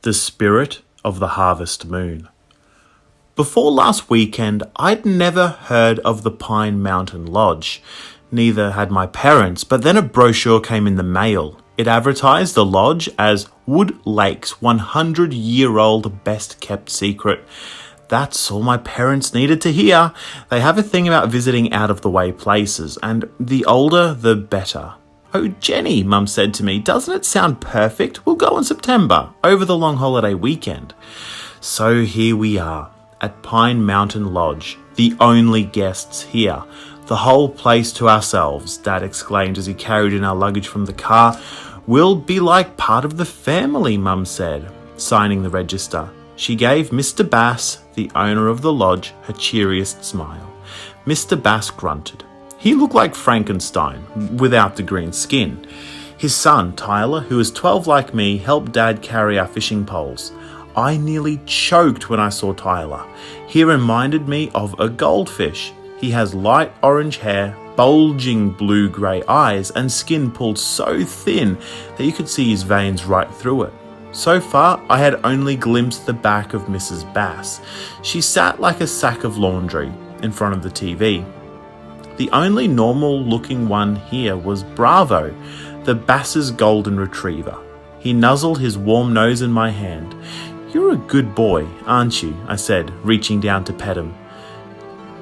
The Spirit of the Harvest Moon. Before last weekend, I'd never heard of the Pine Mountain Lodge. Neither had my parents, but then a brochure came in the mail. It advertised the lodge as Wood Lake's 100-year-old best-kept secret. That's all my parents needed to hear. They have a thing about visiting out-of-the-way places, and the older, the better. "Oh, Jenny," Mum said to me, "doesn't it sound perfect? We'll go in September, over the long holiday weekend." So here we are, at Pine Mountain Lodge, the only guests here. "The whole place to ourselves," Dad exclaimed as he carried in our luggage from the car. "We'll be like part of the family," Mum said, signing the register. She gave Mr. Bass, the owner of the lodge, her cheeriest smile. Mr. Bass grunted. He looked like Frankenstein, without the green skin. His son, Tyler, who was 12 like me, helped Dad carry our fishing poles. I nearly choked when I saw Tyler. He reminded me of a goldfish. He has light orange hair, bulging blue-grey eyes, and skin pulled so thin that you could see his veins right through it. So far, I had only glimpsed the back of Mrs. Bass. She sat like a sack of laundry in front of the TV. The only normal-looking one here was Bravo, the Bass's golden retriever. He nuzzled his warm nose in my hand. "You're a good boy, aren't you?" I said, reaching down to pet him.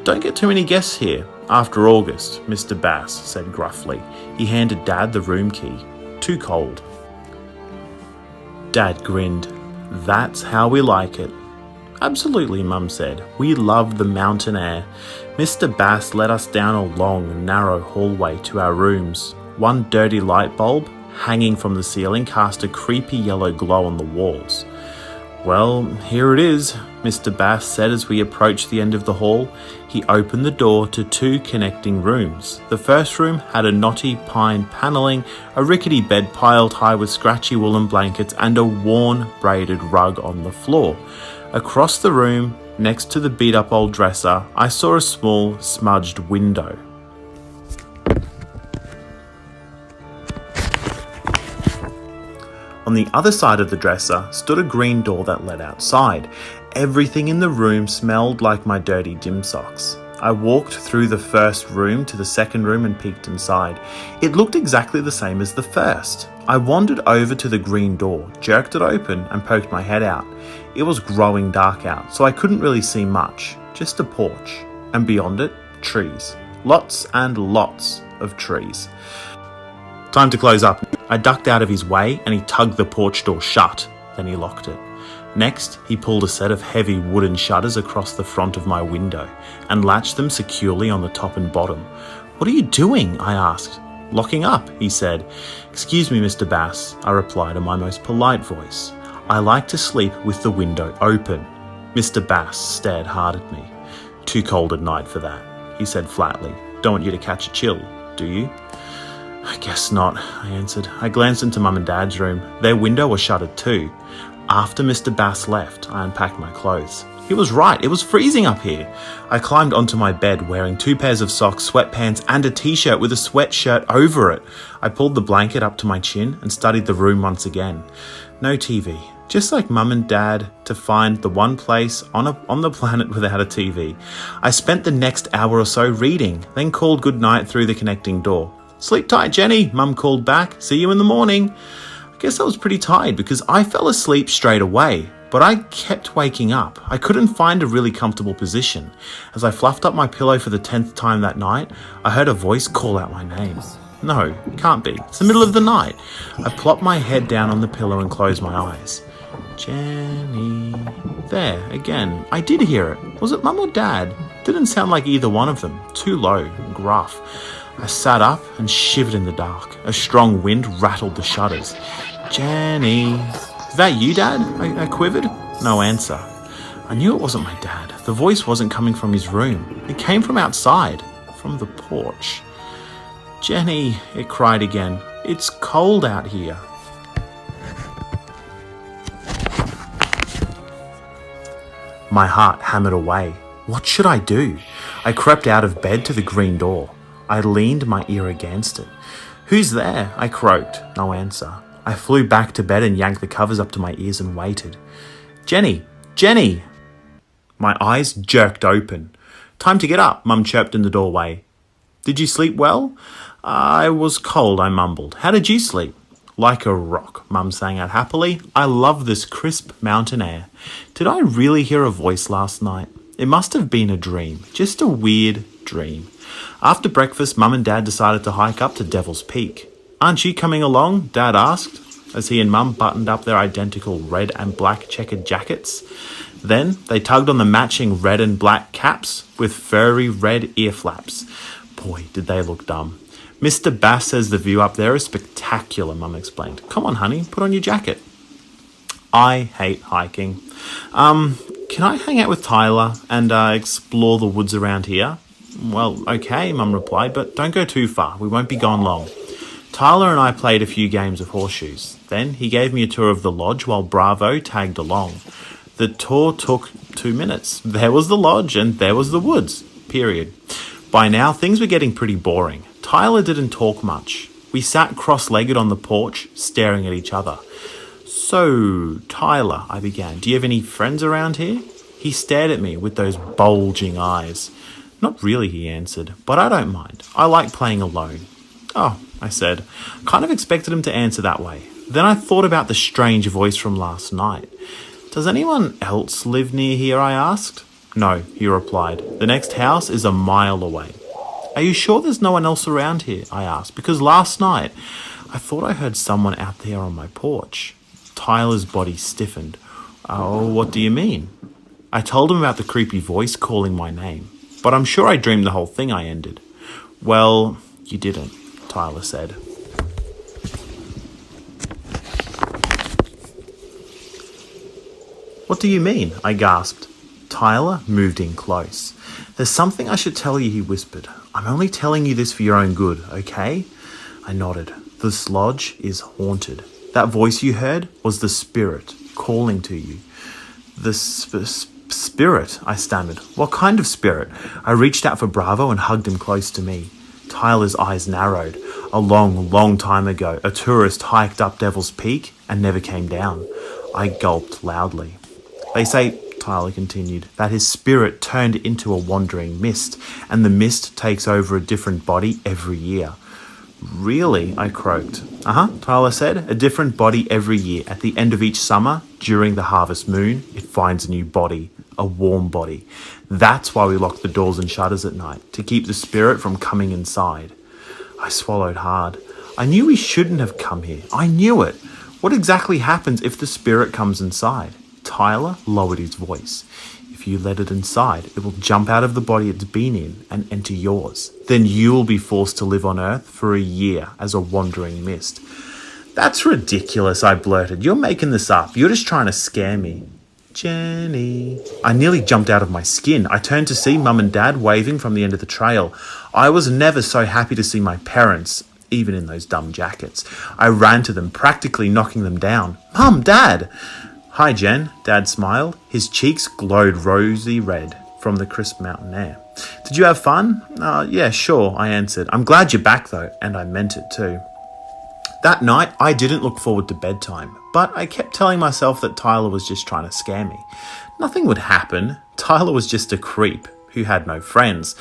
"Don't get too many guests here after August," Mr. Bass said gruffly. He handed Dad the room key. "Too cold." Dad grinned. "That's how we like it." "Absolutely," Mum said. "We love the mountain air." Mr. Bass led us down a long, narrow hallway to our rooms. One dirty light bulb, hanging from the ceiling, cast a creepy yellow glow on the walls. "Well, here it is," Mr. Bass said as we approached the end of the hall. He opened the door to two connecting rooms. The first room had a knotty pine panelling, a rickety bed piled high with scratchy woolen blankets, and a worn braided rug on the floor. Across the room, next to the beat-up old dresser, I saw a small, smudged window. On the other side of the dresser stood a green door that led outside. Everything in the room smelled like my dirty gym socks. I walked through the first room to the second room and peeked inside. It looked exactly the same as the first. I wandered over to the green door, jerked it open, and poked my head out. It was growing dark out, so I couldn't really see much, just a porch. And beyond it, trees. Lots and lots of trees. "Time to close up." I ducked out of his way and he tugged the porch door shut, then he locked it. Next, he pulled a set of heavy wooden shutters across the front of my window and latched them securely on the top and bottom. "What are you doing?" I asked. "Locking up," he said. "Excuse me, Mr. Bass," I replied in my most polite voice. "I like to sleep with the window open." Mr. Bass stared hard at me. "Too cold at night for that," he said flatly. "Don't want you to catch a chill, do you?" "I guess not," I answered. I glanced into Mum and Dad's room. Their window was shuttered too. After Mr. Bass left, I unpacked my clothes. He was right, it was freezing up here. I climbed onto my bed wearing 2 pairs of socks, sweatpants, and a t-shirt with a sweatshirt over it. I pulled the blanket up to my chin and studied the room once again. No TV, just like Mum and Dad to find the one place on the planet without a TV. I spent the next hour or so reading, then called goodnight through the connecting door. "Sleep tight, Jenny," Mum called back. "See you in the morning." I guess I was pretty tired because I fell asleep straight away, but I kept waking up. I couldn't find a really comfortable position. As I fluffed up my pillow for the 10th time that night, I heard a voice call out my name. No, it can't be. It's the middle of the night. I plopped my head down on the pillow and closed my eyes. "Jenny." There, again. I did hear it. Was it Mum or Dad? Didn't sound like either one of them. Too low and gruff. I sat up and shivered in the dark. A strong wind rattled the shutters. "Jenny." "Is that you, Dad?" I quivered. No answer. I knew it wasn't my dad. The voice wasn't coming from his room. It came from outside, from the porch. "Jenny," it cried again. "It's cold out here." My heart hammered away. What should I do? I crept out of bed to the green door. I leaned my ear against it. "Who's there?" I croaked. No answer. I flew back to bed and yanked the covers up to my ears and waited. Jenny! Jenny! My eyes jerked open. Time to get up, Mum chirped in the doorway. Did you sleep well? I was cold, I mumbled. How did you sleep? Like a rock, Mum sang out happily. I love this crisp mountain air. Did I really hear a voice last night? It must have been a dream, just a weird dream. After breakfast, Mum and Dad decided to hike up to Devil's Peak. Aren't you coming along? Dad asked, as he and Mum buttoned up their identical red and black checkered jackets. Then they tugged on the matching red and black caps with furry red ear flaps. Boy, did they look dumb. Mr. Bass says the view up there is spectacular, Mum explained. Come on, honey, put on your jacket. I hate hiking. Can I hang out with Tyler and explore the woods around here? Well, okay, Mum replied, but don't go too far. We won't be gone long. Tyler and I played a few games of horseshoes. Then he gave me a tour of the lodge while Bravo tagged along. The tour took 2 minutes. There was the lodge and there was the woods. Period. By now, things were getting pretty boring. Tyler didn't talk much. We sat cross-legged on the porch, staring at each other. So, Tyler, I began, do you have any friends around here? He stared at me with those bulging eyes. Not really, he answered, but I don't mind. I like playing alone. Oh, I said. Kind of expected him to answer that way. Then I thought about the strange voice from last night. Does anyone else live near here, I asked. No, he replied. The next house is a mile away. Are you sure there's no one else around here? I asked, because last night I thought I heard someone out there on my porch. Tyler's body stiffened. Oh, what do you mean? I told him about the creepy voice calling my name, but I'm sure I dreamed the whole thing, I ended. Well, you didn't, Tyler said. What do you mean? I gasped. Tyler moved in close. There's something I should tell you, he whispered. I'm only telling you this for your own good, okay? I nodded. This lodge is haunted. That voice you heard was the spirit calling to you. The spirit, I stammered. What kind of spirit? I reached out for Bravo and hugged him close to me. Tyler's eyes narrowed. A long, long time ago, a tourist hiked up Devil's Peak and never came down. I gulped loudly. They say, Tyler continued, that his spirit turned into a wandering mist, and the mist takes over a different body every year. Really? I croaked. Tyler said, a different body every year. At the end of each summer, during the harvest moon, it finds a new body, a warm body. That's why we lock the doors and shutters at night, to keep the spirit from coming inside. I swallowed hard. I knew we shouldn't have come here. I knew it. What exactly happens if the spirit comes inside? Tyler lowered his voice. If you let it inside, it will jump out of the body it's been in and enter yours. Then you will be forced to live on Earth for a year as a wandering mist. That's ridiculous, I blurted. You're making this up. You're just trying to scare me. Jenny. I nearly jumped out of my skin. I turned to see Mum and Dad waving from the end of the trail. I was never so happy to see my parents, even in those dumb jackets. I ran to them, practically knocking them down. Mum, Dad! Hi, Jen, Dad smiled. His cheeks glowed rosy red from the crisp mountain air. Did you have fun? Yeah, sure, I answered. I'm glad you're back, though, and I meant it too. That night, I didn't look forward to bedtime, but I kept telling myself that Tyler was just trying to scare me. Nothing would happen. Tyler was just a creep who had no friends,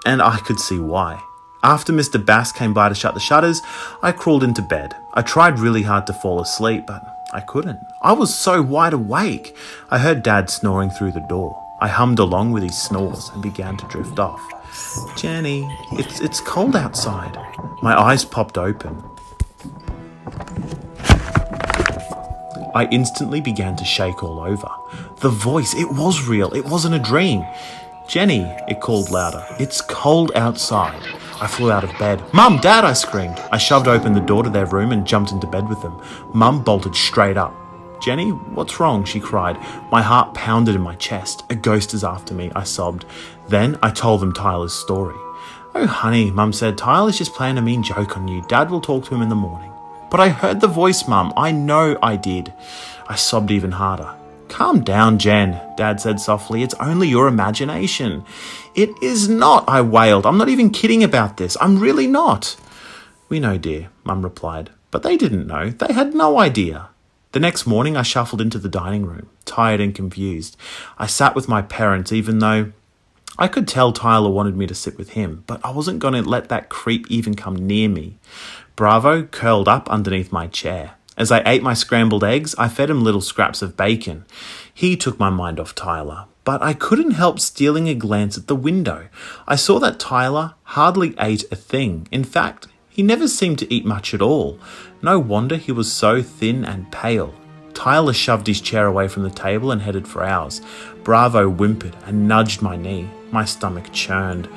and I could see why. After Mr. Bass came by to shut the shutters, I crawled into bed. I tried really hard to fall asleep, but I couldn't. I was so wide awake. I heard Dad snoring through the door. I hummed along with his snores and began to drift off. Jenny, it's cold outside. My eyes popped open. I instantly began to shake all over. The voice, it was real. It wasn't a dream. Jenny, it called louder. It's cold outside. I flew out of bed. Mum, Dad, I screamed. I shoved open the door to their room and jumped into bed with them. Mum bolted straight up. Jenny, what's wrong? She cried. My heart pounded in my chest. A ghost is after me, I sobbed. Then I told them Tyler's story. Oh, honey, Mum said, Tyler's just playing a mean joke on you. Dad will talk to him in the morning. But I heard the voice, Mum. I know I did. I sobbed even harder. Calm down, Jen, Dad said softly. It's only your imagination. It is not, I wailed. I'm not even kidding about this. I'm really not. We know, dear, Mum replied. But they didn't know. They had no idea. The next morning, I shuffled into the dining room, tired and confused. I sat with my parents, even though I could tell Tyler wanted me to sit with him, but I wasn't going to let that creep even come near me. Bravo curled up underneath my chair. As I ate my scrambled eggs, I fed him little scraps of bacon. He took my mind off Tyler, but I couldn't help stealing a glance at the window. I saw that Tyler hardly ate a thing. In fact, he never seemed to eat much at all. No wonder he was so thin and pale. Tyler shoved his chair away from the table and headed for ours. Bravo whimpered and nudged my knee. My stomach churned.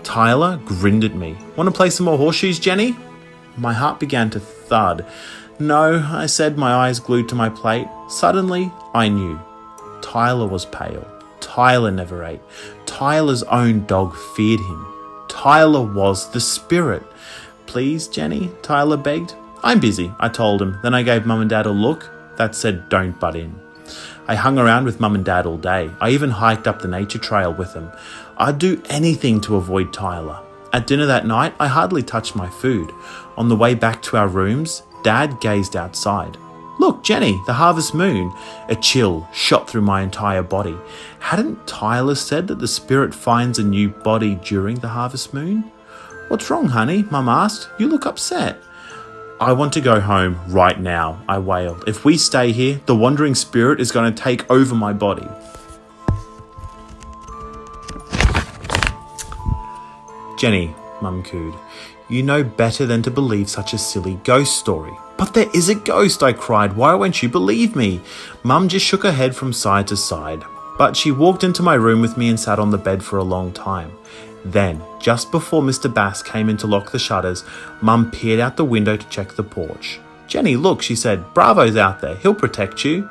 Tyler grinned at me. Want to play some more horseshoes, Jenny? My heart began to thud. No, I said, my eyes glued to my plate. Suddenly, I knew. Tyler was pale. Tyler never ate. Tyler's own dog feared him. Tyler was the spirit. Please, Jenny, Tyler begged. I'm busy, I told him. Then I gave Mum and Dad a look that said don't butt in. I hung around with Mum and Dad all day. I even hiked up the nature trail with them. I'd do anything to avoid Tyler. At dinner that night, I hardly touched my food. On the way back to our rooms, Dad gazed outside. Look, Jenny, the harvest moon. A chill shot through my entire body. Hadn't Tyler said that the spirit finds a new body during the harvest moon? What's wrong, honey? Mum asked. You look upset. I want to go home right now, I wailed. If we stay here, the wandering spirit is going to take over my body. Jenny, Mum cooed, you know better than to believe such a silly ghost story. But there is a ghost, I cried. Why won't you believe me? Mum just shook her head from side to side. But she walked into my room with me and sat on the bed for a long time. Then, just before Mr. Bass came in to lock the shutters, Mum peered out the window to check the porch. Jenny, look, she said, Bravo's out there. He'll protect you.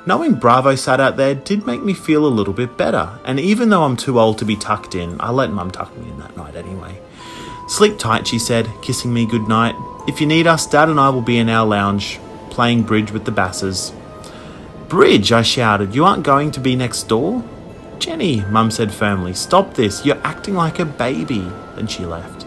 Knowing Bravo sat out there did make me feel a little bit better. And even though I'm too old to be tucked in, I let Mum tuck me in that night anyway. Sleep tight, she said, kissing me goodnight. If you need us, Dad and I will be in our lounge, playing bridge with the Basses. Bridge, I shouted. You aren't going to be next door? Jenny, Mum said firmly, stop this. You're acting like a baby. Then she left.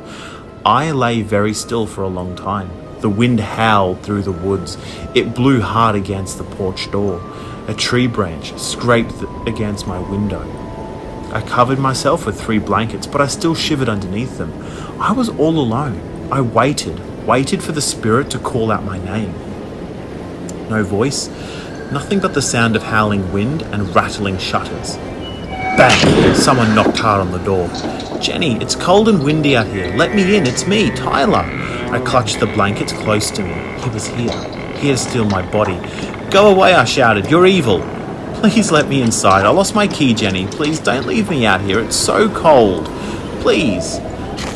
I lay very still for a long time. The wind howled through the woods. It blew hard against the porch door. A tree branch scraped against my window. I covered myself with 3 blankets, but I still shivered underneath them. I was all alone. I waited for the spirit to call out my name. No voice, nothing but the sound of howling wind and rattling shutters. Bang! Someone knocked hard on the door. Jenny, it's cold and windy out here. Let me in, it's me, Tyler. I clutched the blankets close to me. He was here to steal my body. Go away, I shouted. You're evil. Please let me inside. I lost my key, Jenny. Please don't leave me out here. It's so cold. Please.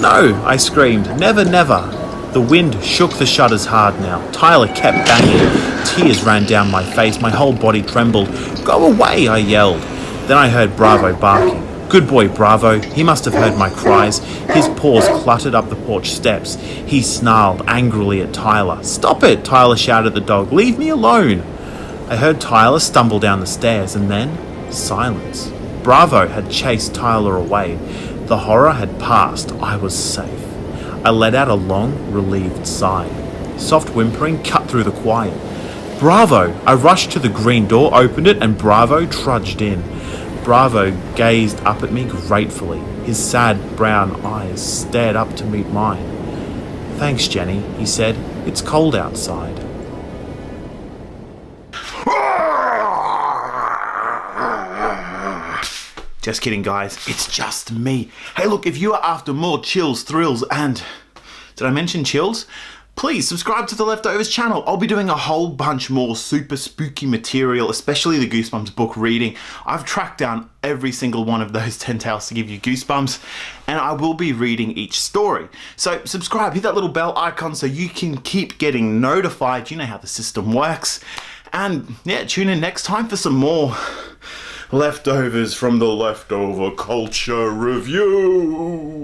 No, I screamed. Never, never. The wind shook the shutters hard now. Tyler kept banging. Tears ran down my face. My whole body trembled. Go away, I yelled. Then I heard Bravo barking. Good boy, Bravo. He must have heard my cries. His paws cluttered up the porch steps. He snarled angrily at Tyler. Stop it, Tyler shouted at the dog. Leave me alone. I heard Tyler stumble down the stairs and then silence. Bravo had chased Tyler away. The horror had passed. I was safe. I let out a long, relieved sigh. Soft whimpering cut through the quiet. Bravo! I rushed to the green door, opened it, and Bravo trudged in. Bravo gazed up at me gratefully. His sad brown eyes stared up to meet mine. Thanks, Jenny, he said. It's cold outside. Just kidding, guys. It's just me. Hey, look, if you are after more chills, thrills, and... Did I mention chills? Please subscribe to the Leftovers channel. I'll be doing a whole bunch more super spooky material, especially the Goosebumps book reading. I've tracked down every single one of those 10 tales to give you goosebumps, and I will be reading each story. So subscribe, hit that little bell icon so you can keep getting notified. You know how the system works. And yeah, tune in next time for some more Leftovers from the Leftover Culture Review.